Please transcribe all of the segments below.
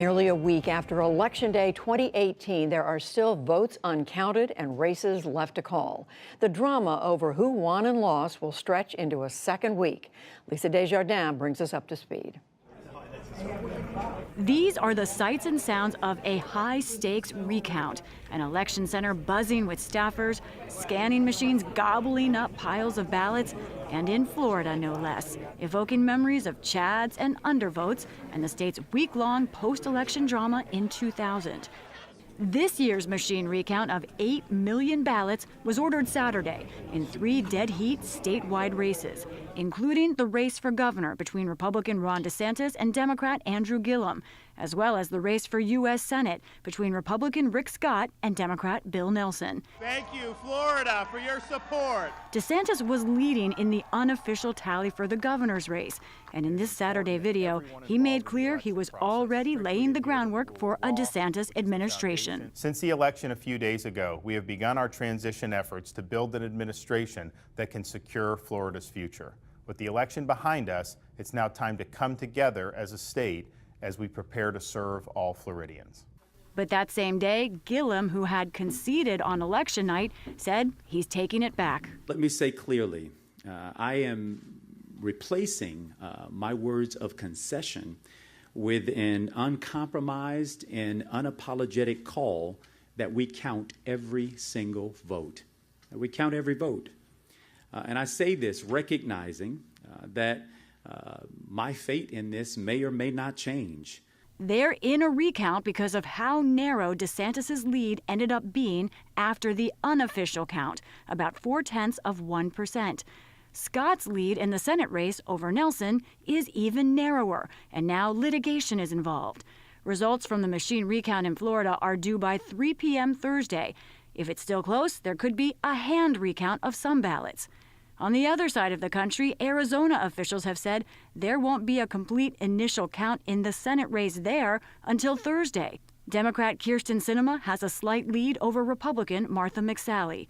Nearly a week after Election Day 2018, there are still votes uncounted and races left to call. The drama over who won and lost will stretch into a second week. Lisa Desjardins brings us up to speed. These are the sights and sounds of a high-stakes recount. An election center buzzing with staffers, scanning machines gobbling up piles of ballots, and in Florida, no less, evoking memories of chads and undervotes and the state's week-long post-election drama in 2000. This year's machine recount of 8 million ballots was ordered Saturday in 3 dead-heat statewide races, including the race for governor between Republican Ron DeSantis and Democrat Andrew Gillum, as well as the race for U.S. Senate between Republican Rick Scott and Democrat Bill Nelson. Thank you, Florida, for your support. DeSantis was leading in the unofficial tally for the governor's race, and in this Saturday video, he made clear he was already laying the groundwork for a DeSantis administration. Since the election a few days ago, we have begun our transition efforts to build an administration that can secure Florida's future. With the election behind us, it's now time to come together as a state as we prepare to serve all Floridians. But that same day, Gillum, who had conceded on election night, said he's taking it back. Let me say clearly, I am replacing my words of concession with an uncompromised and unapologetic call that we count every single vote. That we count every vote. And I say this recognizing that my fate in this may or may not change. They're in a recount because of how narrow DeSantis' lead ended up being after the unofficial count, about 0.4%. Scott's lead in the Senate race over Nelson is even narrower, and now litigation is involved. Results from the machine recount in Florida are due by 3 p.m. Thursday. If it's still close, there could be a hand recount of some ballots. On the other side of the country, Arizona officials have said there won't be a complete initial count in the Senate race there until Thursday. Democrat Kyrsten Sinema has a slight lead over Republican Martha McSally.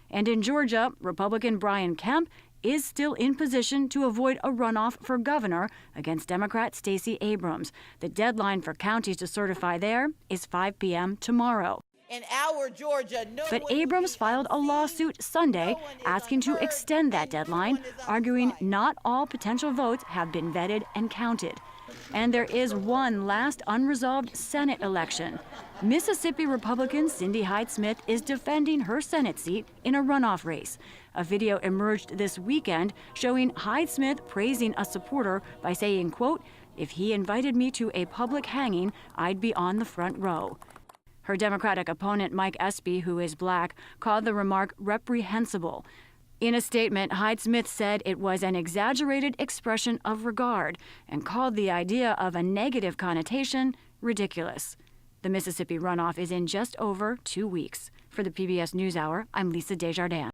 And in Georgia, Republican Brian Kemp is still in position to avoid a runoff for governor against Democrat Stacey Abrams. The deadline for counties to certify there is 5 p.m. tomorrow. In our Georgia, but Abrams filed a lawsuit Sunday asking to extend that deadline, arguing not all potential votes have been vetted and counted. And there is one last unresolved Senate election. Mississippi Republican Cindy Hyde-Smith is defending her Senate seat in a runoff race. A video emerged this weekend showing Hyde-Smith praising a supporter by saying, quote, "If he invited me to a public hanging, I'd be on the front row." Her Democratic opponent, Mike Espy, who is black, called the remark reprehensible. In a statement, Hyde-Smith said it was an exaggerated expression of regard and called the idea of a negative connotation ridiculous. The Mississippi runoff is in just over 2 weeks. For the PBS NewsHour, I'm Lisa Desjardins.